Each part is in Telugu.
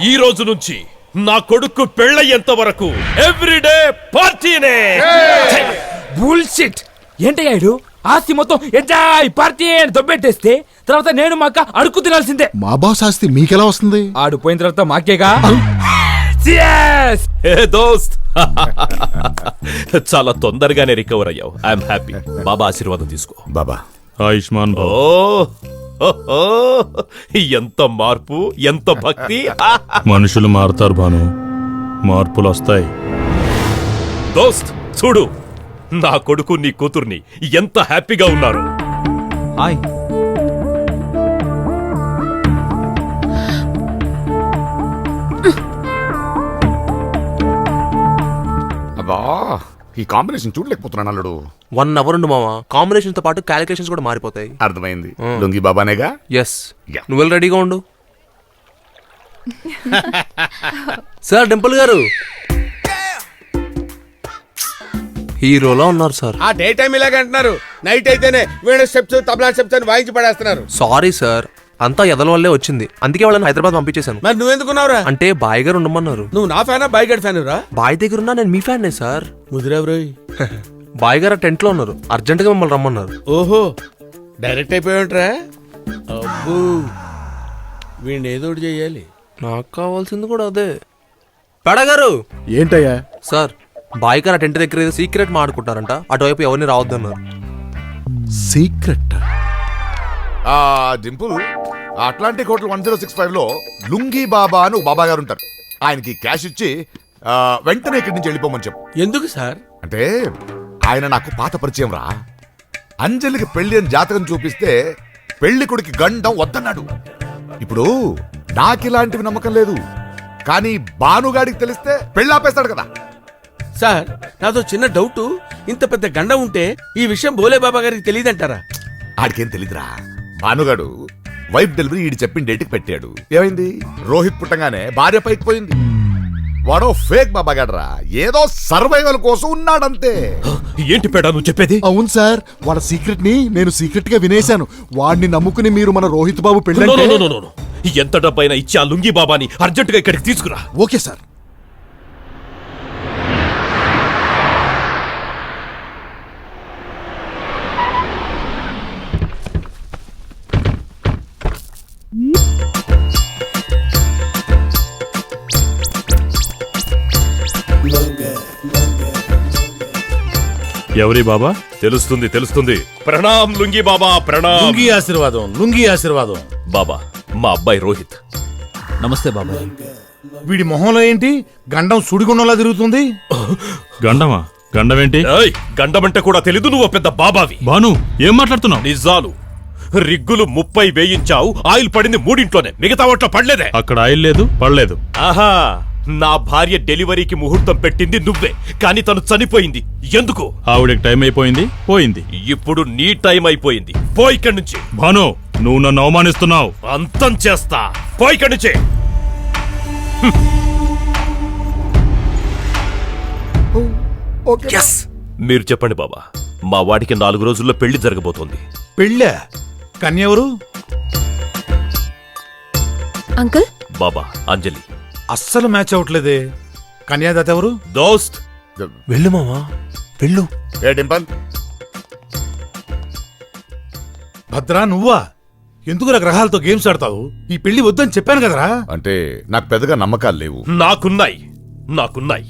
ఈ రోజు నుంచి నా కొడుకు పెళ్ళయ్యేంత వరకు ఎవ్రీడే పార్టీనే. బుల్షిట్. ఏంటయ్యాడు ఆస్తి మొత్తం ఎంజాయ్ పార్టీ అని దొబ్బెట్టేస్తే తర్వాత నేను మా అక్క అడుక్కు తినాల్సిందే. మా బాస్ ఆస్తి మీకెలా వస్తుంది? ఆడు పోయిన తర్వాత మాకేగా. దోస్త్ చాలా తొందరగానే రికవర్ అయ్యావు. I'm happy. బాబా ఆశీర్వాదం తీసుకో. బాబా ఆయుష్మాన్ ఓ ఎంత మార్పు, ఎంత భక్తి. మనుషులు మారుతారు భాను, మార్పులు వస్తాయి. దోస్త్ చూడు, నా కొడుకు నీ కూతుర్ని ఎంత హ్యాపీగా ఉన్నారు. అబ్బా ఈ కాంబినేషన్ చూడలేకపోతున్నాను అల్లుడు. 1 అవర్ ఉండు మామ. కాంబినేషన్ తో పాటు క్యాలిక్యులేషన్స్ కూడా మారిపోతాయి. అర్థమైంది. లుంగి బాబానేగా. ఎస్, నువ్వు రెడీగా ఉండు. సార్ డింపుల్ గారు హీరోలో ఉన్నారు సార్. ఆ డే టైం ఇలాగ అంటున్నారు, నైట్ అయితేనే వీణ స్టెప్స్ తబలా స్టెప్స్ అని వాయించి పడేస్తున్నారు. సారీ సార్, అంతా ఎదల వల్లే వచ్చింది. అందుకే వాళ్ళని హైదరాబాద్ పంపించేశాను. మరి నువ్వెందుకున్నావురా? అంటే బాయ్ గారు ఉండమన్నారు. నువ్వు నా ఫ్యానా బాయ్ గడ్ ఫ్యాన్ రా? బాయ్ దగ్గర ఉన్నా నేను మీ ఫ్యాన్ సార్. ముదిరావు. బాయ్ గారు టెంట్ లో ఉన్నారు, అర్జెంట్ గా మిమ్మల్ని రమ్మన్నారు. ఓహో, డైరెక్ట్ అయిపోయావుంట్రా. అబ్బో, వీడిని ఏదో ఒకటి చెయ్యాలి. నాకు కావాల్సింది కూడా అదే. పెడగారు ఏంటయ్యా? సార్, బాయ్ గారు టెంట్ దగ్గర ఏదో సీక్రెట్ మాడుకుంటారంట, అటువైపు ఎవరిని రావద్దన్నారు. సీక్రెట్? డింపుల్, అట్లాంటిక్ హోటల్ 1065 లో లుంగి బాబా అని ఒక బాబా గారు ఉంటారు. ఆయనకి క్యాష్ ఇచ్చి వెంటనే ఇక్కడి నుంచి వెళ్ళిపోమని చెప్పు. ఎందుకు సార్? అంటే ఆయన నాకు పాత పరిచయం రా. అంజలికి పెళ్లి అని జాతకం చూపిస్తే పెళ్లి కొడుకు గండం వద్దన్నాడు. ఇప్పుడు నాకిలాంటివి నమ్మకం లేదు, కానీ భానుగాడికి తెలిస్తే పెళ్లి ఆపేస్తాడు కదా. సార్, నాతో చిన్న డౌట్. ఇంత పెద్ద గండ ఉంటే ఈ విషయం భోలే బాబా గారికి తెలియదంటారా? ఆడికేం తెలీదురా. భానుగాడు వైఫ్ డెలివరీ ఈడు చెప్పిన డేట్కి పెట్టాడు. ఏమైంది? రోహిత్ పుట్టంగానే భార్య పైకి పోయింది. వాడో ఫేక్ బాబాగాడరా, ఏదో సర్వైవల్ కోసం ఉన్నాడంతే. ఏంటి పేడా నువ్వు చెప్పేది? అవును సార్, వాళ్ళ సీక్రెట్ ని నేను సీక్రెట్ గా వినేశాను. వాడిని నమ్ముకుని మీరు మన రోహిత్ బాబు పెళ్ళి ఎంత డబ్బైనా ఇచ్చి ఆ లుంగి బాబాని అర్జెంటుగా ఇక్కడికి తీసుకురా. Okay sir. ఎవరి బాబా? తెలుస్తుంది తెలుస్తుంది. ప్రణాం లుంగి బాబా, ప్రణాం. లుంగి ఆశీర్వాదం, లుంగి ఆశీర్వాదం. బాబా, మా అబ్బాయి రోహిత్. నమస్తే బాబాయ్. వీడి మొహంలో ఏంటి గండం సుడిగుండంలా తిరుగుతుంది? గండమా? గండమేంటి? గండమంటే కూడా తెలీదు? నువ్వు పెద్ద బాబావి. భాను, ఏం మాట్లాడుతున్నావు? నిజాలు. రిగ్గులు 30 వేయించావు, ఆయిల్ పడింది 3 మిగతా వాటిలో పడలేదే. అక్కడ ఆయిల్ లేదు, పడలేదు. ఆహా, నా భార్య డెలివరీకి ముహూర్తం పెట్టింది నువ్వే, కానీ తను చనిపోయింది. ఎందుకు? ఆవిడకి టైం అయిపోయింది, పోయింది. ఇప్పుడు నీ టైం అయిపోయింది. పో ఇక్కడి నుంచి. భాను, నువ్వు నన్ను అవమానిస్తున్నావు. అంతం చేస్తా. పో ఇక్కడి నుంచి. ఓకే. మీరు చెప్పండి బాబా, మా వాడికి 4 రోజుల్లో పెళ్లి జరగబోతోంది. పెళ్ళా? కన్యెవరు? అంకుల్. బాబా, అంజలి. అస్సలు మ్యాచ్ అవట్లేదే. కన్యాదాత ఎవరు? దోస్త్. వెళ్ళు మామా, వెళ్ళు. ఏ డింపల్, భద్రా నువ్వా? ఎందుకు గ్రహాలతో గేమ్స్ ఆడతావు? ఈ పెళ్లి వద్దని చెప్పాను కదరా. అంటే నాకు పెద్దగా నమ్మకాలు లేవు. నాకున్నాయి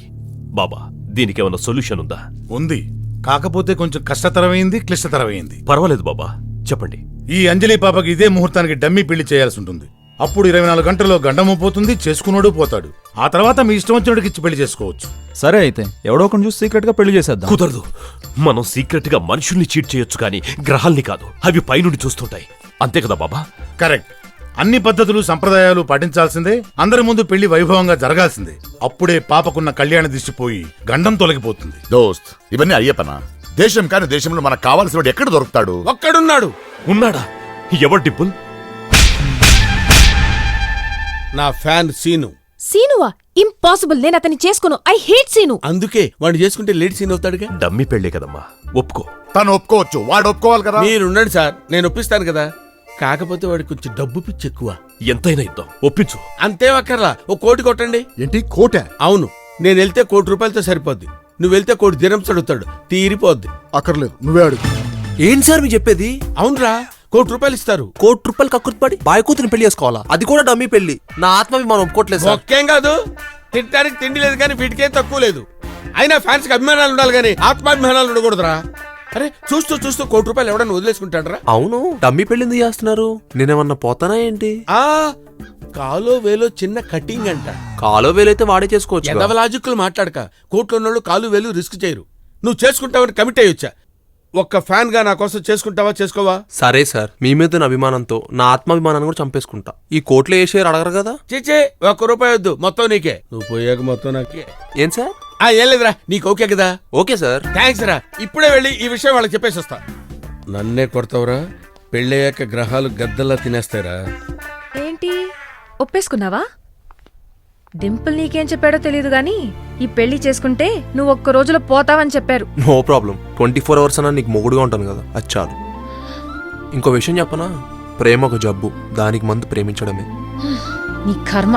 బాబా. దీనికి ఏమన్నా సొల్యూషన్ ఉందా? ఉంది, కాకపోతే కొంచెం కష్టతరమైంది, క్లిష్టతరమైంది. పర్వాలేదు బాబా, చెప్పండి. ఈ అంజలి పాపకి ఇదే ముహూర్తానికి డమ్మీ పెళ్లి చేయాల్సి ఉంటుంది. అప్పుడు 24 గంటల్లో గండము పోతుంది, చేసుకున్నాడు పోతాడు. ఆ తర్వాత మీ ఇష్టం వచ్చినోడికి ఇచ్చి పెళ్లి చేసుకోవచ్చు. సరే అయితే ఎవడో ఒకటి చూసి సీక్రెట్ గా పెళ్లి చేసేద్దాం. కుదరదు. మనం సీక్రెట్ గా మనుషుల్ని చీట్ చేయొచ్చు, కానీ గ్రహాల్ని కాదు. అవి పైనుండి చూస్తుంటాయి. అంతే కదా బాబా? కరెక్ట్. అన్ని పద్ధతులు సంప్రదాయాలు పాటించాల్సిందే. అందరి ముందు పెళ్లి వైభవంగా జరగాల్సిందే. అప్పుడే పాపకున్న కళ్యాణ దిష్టిపోయి గండం తొలగిపోతుంది. దోస్త్, ఇవన్నీ అయ్యప్పనా? దేశం కాని దేశంలో మనకు కావాల్సిన వాడు ఎక్కడ దొరుకుతాడు? ఒక్కడున్నాడు. ఉన్నాడా? ఎవరు డింపుల్? నా ఫ్యాన్ సీను. సీనువా? ఇంపాసిబుల్. నేను అతన్ని చేసుకోను. I hate Seenu. అందుకే వాడిని చేసుకుంటే లేట్ సీన్ అవుతాడుగా. డమ్మి పెళ్లే కదమ్మా, ఒప్పుకో. తను ఒప్పుకోవచ్చు, వాడు ఒప్పుకోవాలి కదా. మీరుండండి సార్, నేను ఒప్పిస్తాను కదా. కాకపోతే వాడికి కొంచెం డబ్బు పిచ్చి ఎక్కువ. ఎంతైనా ఇద్దాం, ఒప్పించు. అంతేం అక్కర్లా, ఓ కోటి కొట్టండి. ఏంటి కోట? అవును, నేను వెళ్తే ₹1,00,00,000 సరిపోద్ది. నువ్వు వెళ్తే ₹1,00,00,000 అడుగుతాడు, తీరిపోద్ది. అక్కర్లేదు, నువ్వే అడుగు. ఏంటి సార్ మీరు చెప్పేది? అవునరా, ₹1,00,00,000 ఇస్తారు. ₹1,00,00,000 కక్కుర్తిపడి బాయ్ కూతురిని పెళ్లి చేసుకోవాలా? అది కూడా డమ్మీ పెళ్లి. నా ఆత్మభిమానం ఒప్పుకోవట్లేదు సార్. ఒక్కేం కాదు, తినడానికి తిండి లేదు కానీ వీటికేం తక్కువ లేదు. అయినా ఫ్యాన్స్ కి అభిమానాలు ఉండాలి కానీ ఆత్మాభిమానాలు ఉండకూడదురా. అరే చూస్తూ చూస్తూ ₹1,00,00,000 ఎవడన్నా వదిలేసుకుంటాడరా? అవును, డమ్మీ పెళ్లి ఎందుకు చేస్తున్నారు? నేనేమన్నా పోతానా ఏంటి? ఆ కాలో వేలో చిన్న కటింగ్ అంట. కాలో వేలైతే వాడే చేసుకోవచ్చు. ఎదవ లాజిక్లు మాట్లాడక. కోర్టులో ఉన్నోళ్ళు కాలు వేలు రిస్క్ చేయరు. నువ్వు చేసుకుంటావని కమిట్ అయ్యొచ్చా. ఒక్క ఫ్యాన్ గా నా కోసం చేసుకుంటావా, చేసుకోవా? సరే సార్, మీ మీద ఉన్న అభిమానంతో నా ఆత్మాభిమానాన్ని కూడా చంపేసుకుంటా. ఈ కోర్టులో ఏ షేర్ అడగరు కదా? చేచే ₹1 వద్దు, మొత్తం నీకే. నువ్వు పోయాక మొత్తం నాకే. ఏం సార్? ఏం లేదురా, నీకు ఓకే కదా? Okay sir. థ్యాంక్స్ రా. ఇప్పుడే వెళ్ళి ఈ విషయం వాళ్ళకి చెప్పేసి వస్తా. నన్నే కొడతావురా, పెళ్ళయ్యాక గ్రహాలు గద్దల్లా తినేస్తారా? ఏంటి ఒప్పేసుకున్నావా? డింపుల్ నీకేం చెప్పాడో తెలియదు గాని ఈ పెళ్లి చేసుకుంటే నువ్వు ఒక్క రోజులో పోతావని చెప్పారు. నో ప్రాబ్లం, 24 hours అన్నా నీకు మొగుడుగా ఉంటాను కదా, అది చాలు. ఇంకో విషయం చెప్పనా? ప్రేమ ఒక జబ్బు, దానికి మందు ప్రేమించడమే. నీ కర్మ.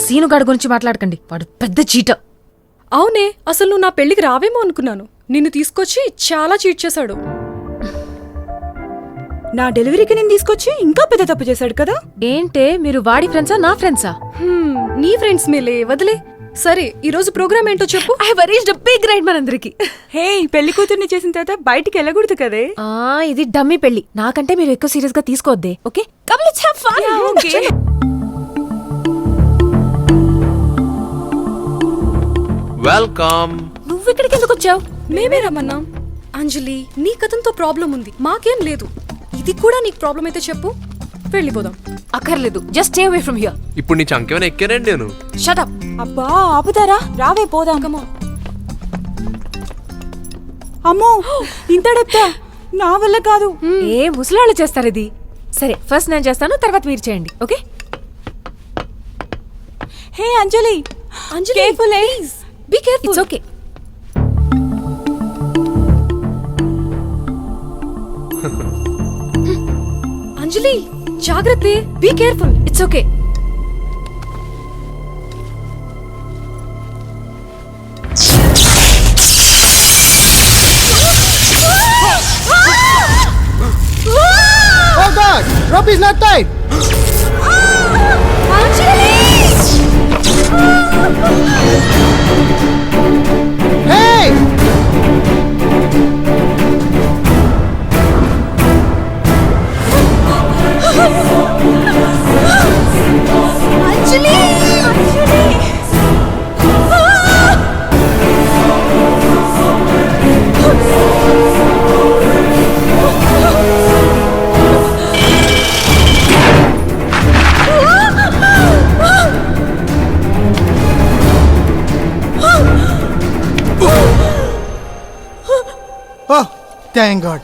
సీనుగాడు గురించి మాట్లాడకండి, వాడు పెద్ద చీటర్. అవునే, అసలు నువ్వు నా పెళ్లికి రావేమో అనుకున్నాను. నిన్ను తీసుకొచ్చి చాలా చీట్ చేశాడు. నా డెలివరీకి నేను తీసుకొచ్చి ఇంకా పెద్ద తప్పు చేశాడు కదా. ఏంటే మీరు వాడి ఫ్రెండ్సా నా ఫ్రెండ్సా? నీ ఫ్రెండ్స్ మేలే, వదిలే. సరే, ఈ రోజు ప్రోగ్రామ్ ఏంటో చెప్పు. I have arranged a big ride మనందరికి. హే, పెళ్లి కూతుర్ని చేసిన తర్వాత బయటికి వెళ్ళకూడదు కదే. ఇది డమ్మీ పెళ్లి, నాకంటే మీరు ఎక్కువ సీరియస్ గా తీసుకోవద్దే. Okay, come let's have fun. Okay. Welcome. నువ్వు ఇక్కడికి ఎందుకు వచ్చావు? మేమే రమ్మన్నాం. అంజలి, నీ కథంతో ప్రాబ్లం ఉంది, మాకేం లేదు. ఇది కూడా నీకు ప్రాబ్లం అయితే చెప్పు, వెళ్ళిపోదాం. అక్కర్లేదు, just stay away from here. ఇప్పుడు నీ చంకేమైనా ఎక్కానండి నేను. Shut up. అబ్బా ఆపుతారా, రావే పోదాం. అమ్మో, ఇంత డెప్తా, నా వల్ల కాదు. ఏ ముసలాళ్ళు చేస్తారు ఇది. సరే, ఫస్ట్ నేను చేస్తాను, తర్వాత మీరు చేయండి. Okay? Hey Anjali, Anjali, careful please, be careful. It's okay. Anjali జాగ్రత్త, be careful. It's okay. Oh God! Rope is not tight! Hey! Anjali, Oh, thank God.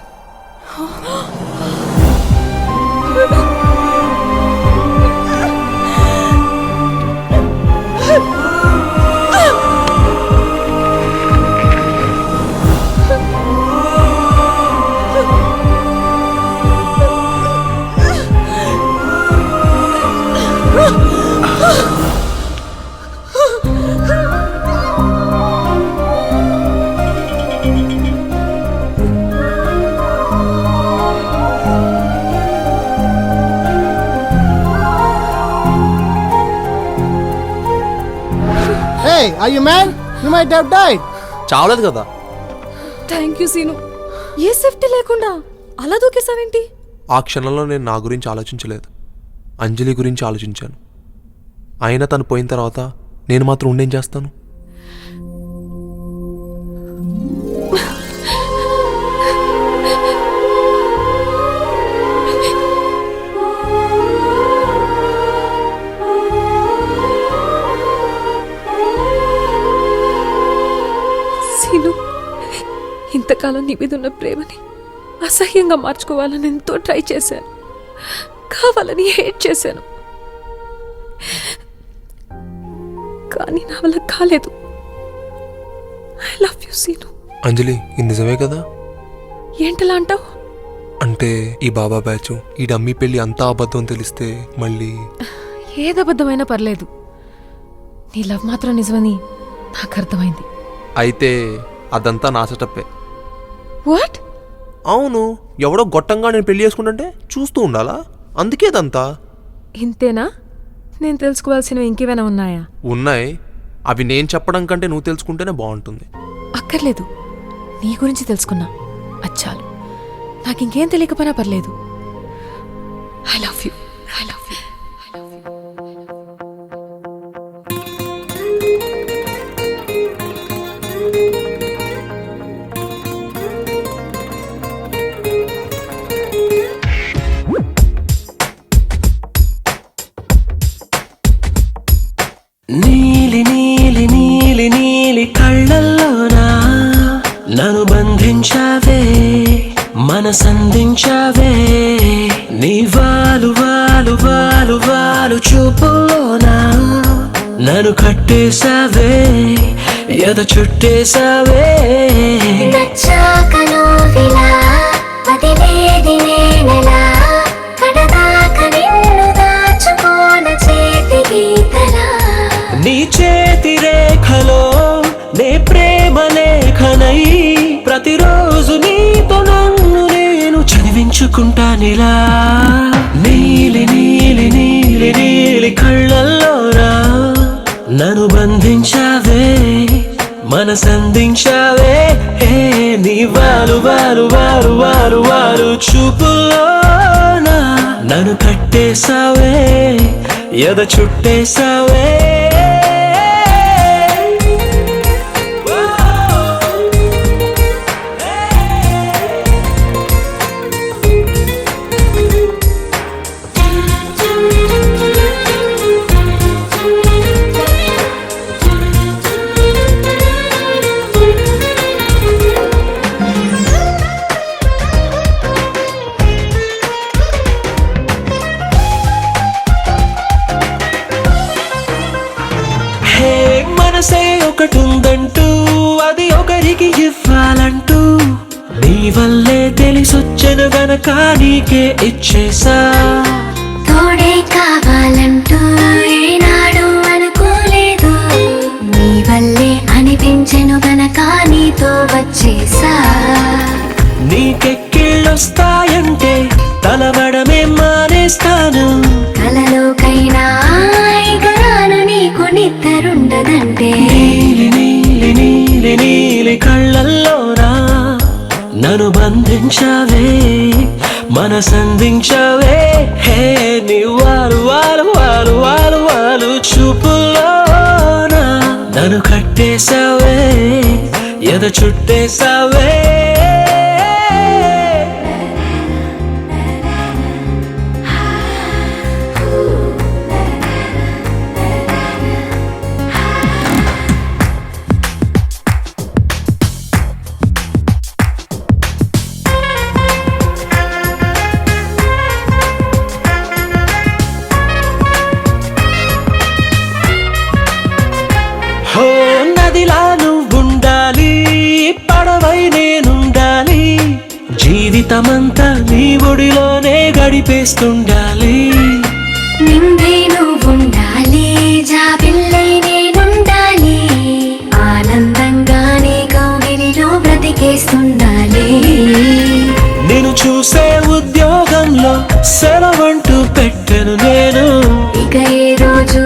Hey, are you mad? You might have died. చావలేదు కదా. Thank you Seenu. ఏ సేఫ్టీ లేకుండా అలా దూకేసావేంటి? ఆ క్షణంలో నేను నా గురించి ఆలోచించలేదు, అంజలి గురించి ఆలోచించాను. అయినా తను పోయిన తర్వాత నేను మాత్రం ఉండేం చేస్తాను? ఇంతకాలం నీ మీద ఉన్న ప్రేమని అసహ్యంగా మార్చుకోవాలని ఎంతో ట్రై చేశాను, కావాలని హేట్ చేశాను, కానీ నా వల్ల కాలేదు. I love you Seenu. Anjali, ఇది నిజమే కదా? ఏంటలా అంటావు? అంటే ఈ బాబా బ్యాచ్, ఈ డమ్మీ పెళ్లి అంతా అబద్ధం తెలిస్తే మళ్ళీ ఏదబద్ధమైనా పర్లేదు, నీ లవ్ మాత్రం నిజమని నాకు అర్థమైంది. అయితే అదంతా నా సెటప్పే. వాట్? అవును, ఎవడో గొట్టంగా నేను పెళ్లి చేసుకుంటుంటే చూస్తూ ఉండాలా? అందుకే అదంతా. ఇంతేనా? నేను తెలుసుకోవాల్సినవి ఇంకేమైనా ఉన్నాయా? ఉన్నాయి. అవి నేను చెప్పడం కంటే నువ్వు తెలుసుకుంటేనే బాగుంటుంది. అక్కర్లేదు, నీ గురించి తెలుసుకున్నా అచ్చాలు. నాకు ఇంకేం తెలియకపోయినా పర్లేదు. I love you, I love you. నీలి నీలి నీలి నీలి కళ్ళల్లోనా నన్ను బంధించావే, మనసందించావే. నీ వాలు వాలు వాలు వాలు చూపులోనా నన్ను కట్టేశావే, ఎద చుట్టేశావే. నీ చేతి రేఖలో నే ప్రేమ లేఖనై ప్రతిరోజు నీతో నన్ను నేను చదివించుకుంటానిలా. నీలి నీలి నీలి నీలి కళ్ళల్లోరా నన్ను బంధించావే, మనసందించావే. నీ వాలు వాలు వాలు వాలు వాలు చూపులోనా నన్ను కట్టేశావే, ఎద చుట్టేశావే. మనసే ఒకటుందంటూ అది ఒకరికి ఇవ్వాలంటూ నీ వల్లే తెలిసొచ్చెను గనక నీకే ఇచ్చేసా. తోడే కావాలంటూ ఏనాడు అనుకోలేదు, నీ వల్లే అనిపించెను గనక నీతో వచ్చేసా. నీకెక్కిళ్ళొస్తాయంటే తలవడమే మానేస్తాను, కలలోకైనా ఎగరాను నీకు నిద్రుండదంటే. నీలి నీలి నీలి నీలి కళ్ళల్లోరా నన్ను బంధించావే, మనసందించావే. నీ వాలు వాలు వాలు వాలు వాలు చూపులోనా నన్ను కట్టేశావే, ఎద చుట్టేశావే. హో నదిలా నువ్వుండాలి, పడవై నేనుండాలి, జీవితమంతా నీ ఒడిలోనే గడిపేస్తుండాలి. నిందే నువ్వుండాలి, జాబిల్లై నేనుండాలి, ఆనందంగా నీ కౌగిలిలో బ్రతికేస్తుండాలి. నేను చూసే ఉద్యోగంలో సెలవంటూ పెట్టెను నేను, ఇక ఏ రోజు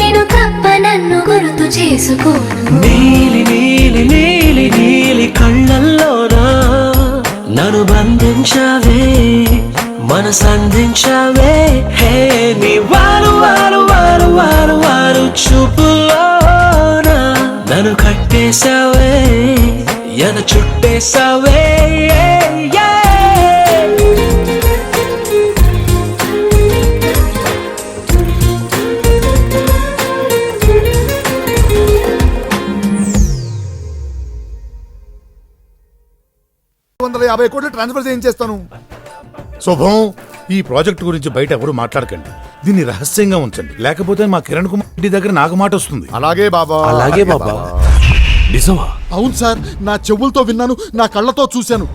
నేను తప్ప నన్ను గుర్తు చేసుకోను. నీలి నీలి నీలి నీలి కళ్ళల్లోనా నన్ను బంధించావే, మనసందించావే. నీ వాలు వాలు వాలు వాలు వాలు చూపులోనా నన్ను కట్టేశావే, ఎద చుట్టేశావే. 450 కోట్లు ట్రాన్స్ఫర్ చేయించేస్తాను. శుభం, ఈ ప్రాజెక్ట్ గురించి బయట ఎవరు మాట్లాడకండి. దీన్ని రహస్యంగా ఉంచండి, లేకపోతే మా కిరణ్ కుమార్ రెడ్డి దగ్గర నాకు మాట వస్తుంది. అలాగే బాబా. అలాగే బాబా. నిజమా? అవును సార్, నా చెవులతో విన్నాను, నా కళ్ళతో చూశాను.